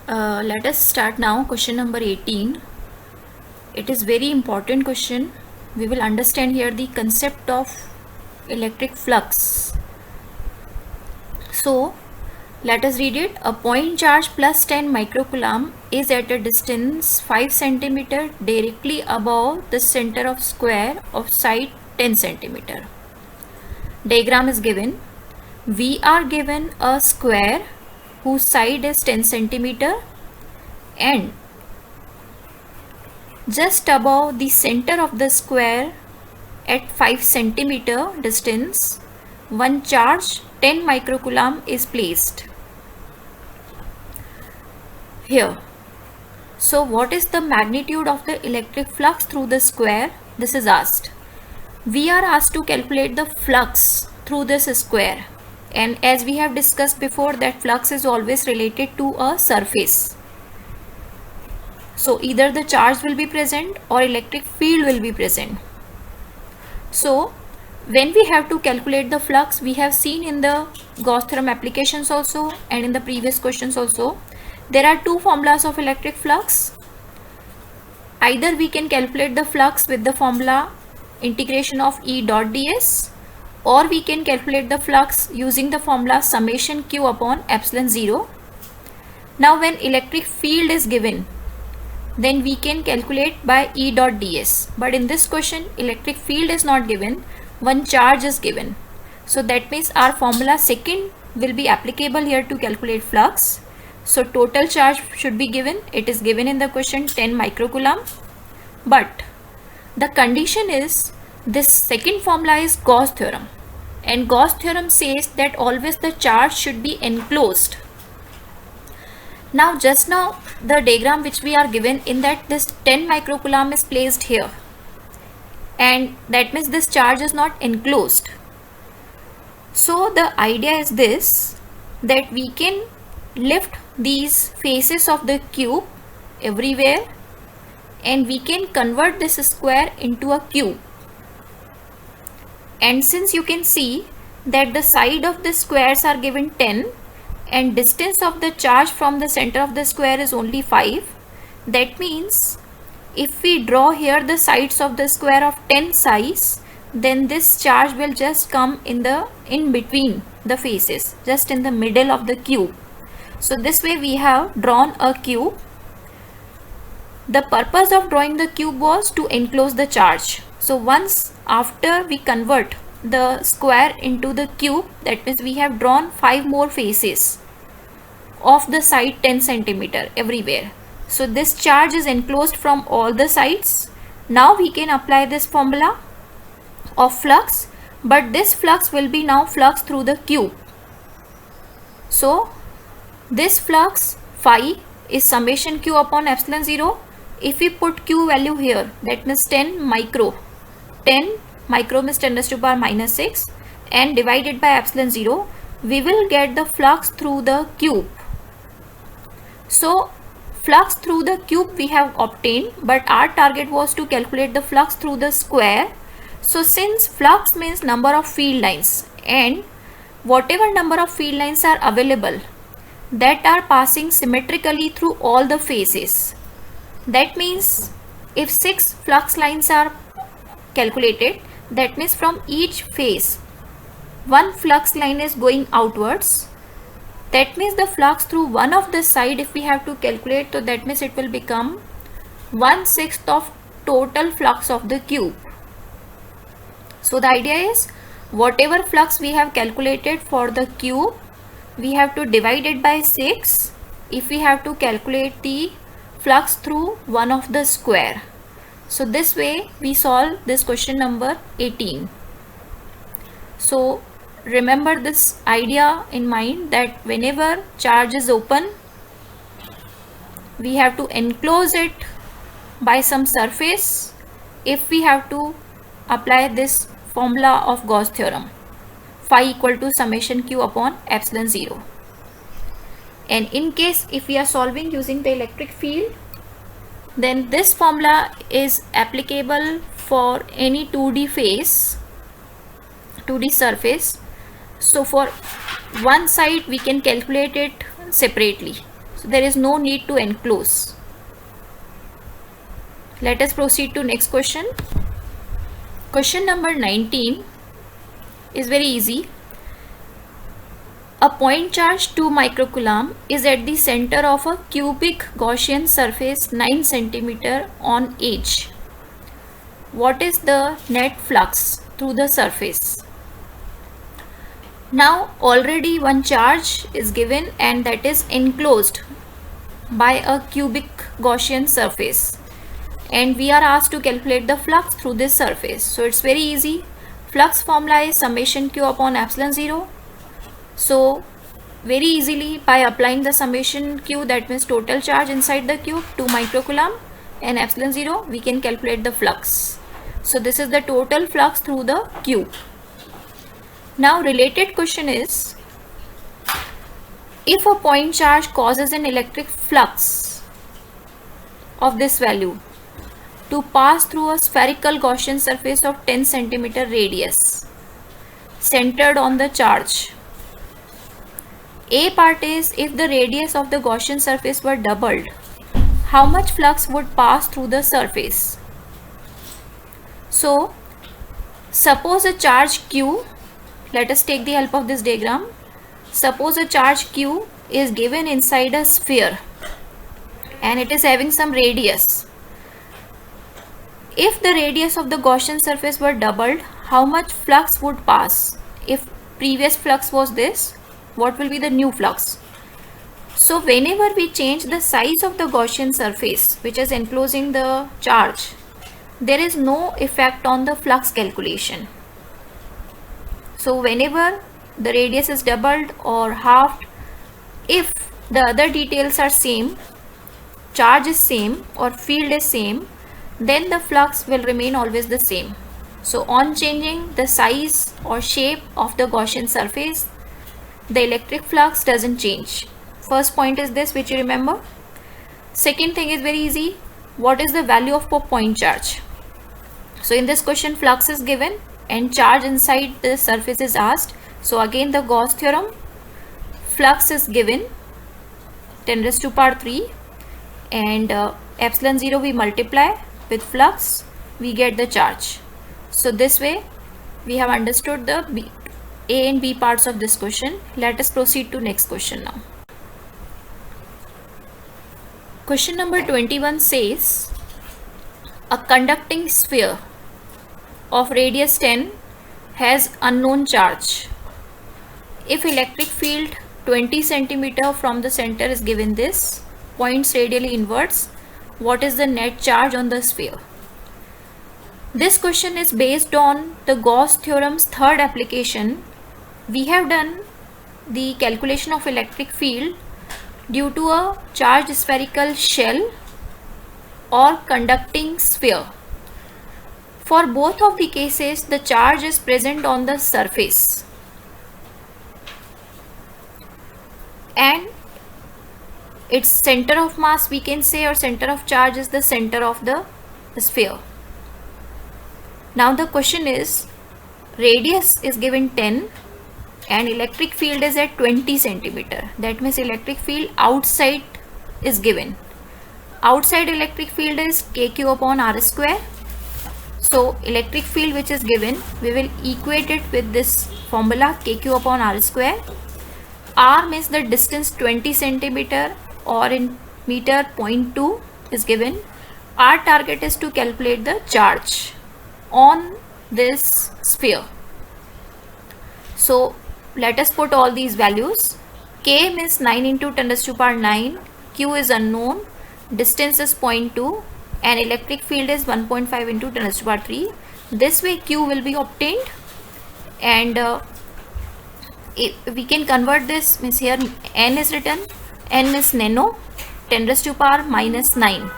Let us start now. Question number 18. It is very important question. We will understand here the concept of electric flux. So let us read it. A point charge plus 10 microcoulomb is at a distance 5 centimeter directly above the center of square of side 10 centimeter. Diagram is given. We are given a square whose side is 10 centimeter and just above the center of the square at 5 centimeter distance, one charge 10 microcoulomb is placed here. So what is the magnitude of the electric flux through the square? This is asked. We are asked to calculate the flux through this square, and as we have discussed before that flux is always related to a surface. So either the charge will be present or electric field will be present. So when we have to calculate the flux, we have seen in the Gauss theorem applications also and in the previous questions also, there are two formulas of electric flux. Either we can calculate the flux with the formula integration of E dot ds, or we can calculate the flux using the formula summation q upon epsilon 0. Now when electric field is given, then we can calculate by E dot ds, but in this question electric field is not given, one charge is given. So that means our formula second will be applicable here to calculate flux. So total charge should be given. It is given in the question 10 microcoulomb, but the condition is this second formula is Gauss theorem, and Gauss theorem says that always the charge should be enclosed. Now just now the diagram which we are given, in that this 10 microcoulomb is placed here, and that means this charge is not enclosed. So the idea is this, that we can lift these faces of the cube everywhere and we can convert this square into a cube. And since you can see that the side of the squares are given 10 and distance of the charge from the center of the square is only 5, that means if we draw here the sides of the square of 10 size, then this charge will just come in between the faces, just in the middle of the cube. So this way we have drawn a cube. The purpose of drawing the cube was to enclose the charge. So once after we convert the square into the cube, that means we have drawn 5 more faces of the side 10 centimeter everywhere. So this charge is enclosed from all the sides. Now we can apply this formula of flux, but this flux will be now flux through the cube. So this flux phi is summation q upon epsilon 0. If we put q value here, that means 10 micro means 10 raised to power minus 6, and divided by epsilon 0, we will get the flux through the cube. So flux through the cube we have obtained, but our target was to calculate the flux through the square. So since flux means number of field lines, and whatever number of field lines are available that are passing symmetrically through all the faces, that means if 6 flux lines are calculated, that means from each face one flux line is going outwards. That means the flux through one of the side, if we have to calculate, so that means it will become 1/6 of total flux of the cube. So the idea is whatever flux we have calculated for the cube, we have to divide it by 6 if we have to calculate the flux through one of the square. So this way we solve this question number 18. So remember this idea in mind, that whenever charge is open, we have to enclose it by some surface if we have to apply this formula of Gauss theorem, phi equal to summation q upon epsilon 0. And in case if we are solving using the electric field, then this formula is applicable for any 2D face, 2D surface. So for one side we can calculate it separately. So there is no need to enclose. Let us proceed to next question. Question number 19 is very easy. A point charge 2 microcoulomb is at the center of a cubic Gaussian surface 9 cm on edge. What is the net flux through the surface? Now already one charge is given and that is enclosed by a cubic Gaussian surface, and we are asked to calculate the flux through this surface. So it's very easy. Flux formula is summation q upon epsilon 0. So very easily by applying the summation q, that means total charge inside the cube 2 microcoulomb and epsilon 0, we can calculate the flux. So this is the total flux through the cube. Now related question is, if a point charge causes an electric flux of this value to pass through a spherical Gaussian surface of 10 cm radius centered on the charge. A part is, if the radius of the Gaussian surface were doubled, how much flux would pass through the surface? So suppose a charge q, let us take the help of this diagram. Suppose a charge q is given inside a sphere and it is having some radius. If the radius of the Gaussian surface were doubled, how much flux would pass? If previous flux was this, what will be the new flux? So whenever we change the size of the Gaussian surface which is enclosing the charge, there is no effect on the flux calculation. So whenever the radius is doubled or halved, if the other details are same, charge is same or field is same, then the flux will remain always the same. So on changing the size or shape of the Gaussian surface, the electric flux doesn't change. First point is this, which you remember. Second thing is very easy. What is the value of per point charge? So in this question, flux is given and charge inside the surface is asked. So again the Gauss theorem, flux is given 10 raised to power 3 and epsilon 0 we multiply with flux, we get the charge. So this way we have understood the A and B parts of this question. Let us proceed to next question now. Question number 21 says, a conducting sphere of radius 10 has unknown charge. If electric field 20 cm from the center is given this, points radially inwards, what is the net charge on the sphere? This question is based on the Gauss theorem's third application. We have done the calculation of electric field due to a charged spherical shell or conducting sphere. For both of the cases, the charge is present on the surface and its center of mass, we can say, or center of charge is the center of the sphere. Now the question is, radius is given 10 and electric field is at 20 cm. That means electric field outside is given. Outside electric field is kq upon r square. So electric field which is given, we will equate it with this formula kq upon r square. R means the distance 20 cm or in meter 0.2 is given. Our target is to calculate the charge on this sphere. So let us put all these values. K means 9 into 10 raised to power 9, Q is unknown, distance is 0.2 and electric field is 1.5 into 10 raised to power 3. This way Q will be obtained and we can convert this, means here N is written, N is nano, 10 raised to power minus 9.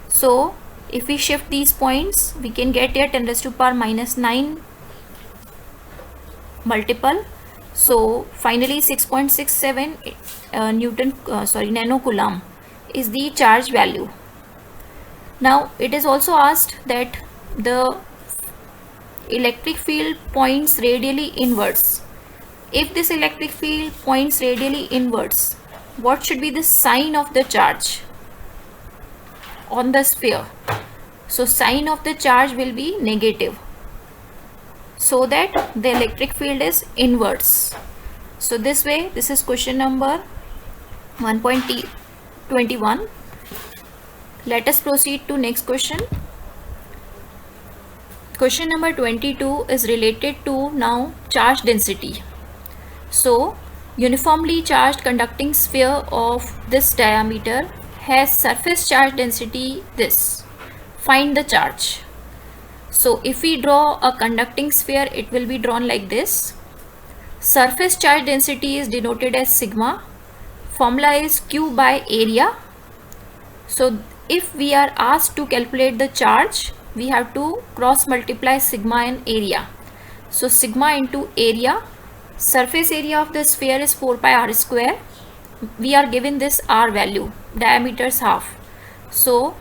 So if we shift these points, we can get here 10 raised to power minus 9 multiple. So finally 6.67 nanocoulomb is the charge value. Now it is also asked that the electric field points radially inwards. If this electric field points radially inwards, what should be the sign of the charge on the sphere? So sign of the charge will be negative, so that the electric field is inverse. So this way, this is question number 1.21. Let us proceed to next question. Question number 22 is related to now charge density. So uniformly charged conducting sphere of this diameter has surface charge density this. Find the charge. So if we draw a conducting sphere, it will be drawn like this. Surface charge density is denoted as sigma. Formula is Q by area. So if we are asked to calculate the charge, we have to cross multiply sigma and area. So sigma into area. Surface area of the sphere is 4 pi r square. We are given this r value, diameter is half. So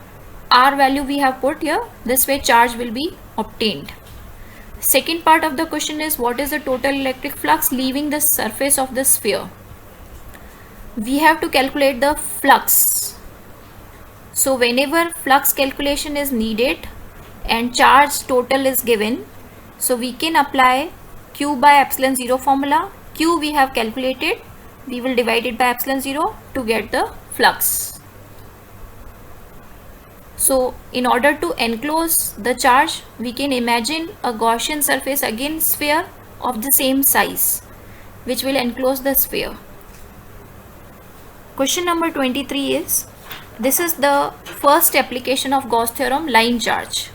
r value we have put here. This way charge will be obtained. Second part of the question is, what is the total electric flux leaving the surface of the sphere? We have to calculate the flux. So whenever flux calculation is needed and charge total is given, so we can apply Q by epsilon 0 formula. Q we have calculated, we will divide it by epsilon 0 to get the flux. So in order to enclose the charge, we can imagine a Gaussian surface, again sphere of the same size, which will enclose the sphere. Question number 23 is, this is the first application of Gauss theorem, line charge.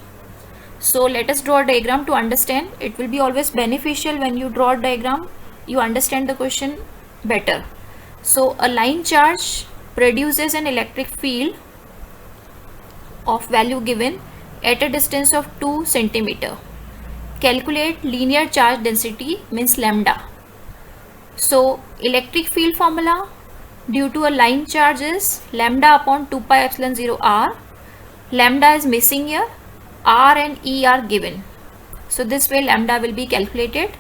So let us draw a diagram to understand. It will be always beneficial when you draw a diagram, you understand the question better. So a line charge produces an electric field of value given at a distance of 2 centimeter. Calculate linear charge density, means lambda. So electric field formula due to a line charge is lambda upon 2 pi epsilon 0 r. Lambda is missing here, r and e are given. So this way lambda will be calculated.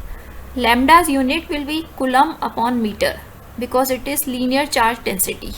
Lambda's unit will be coulomb upon meter because it is linear charge density.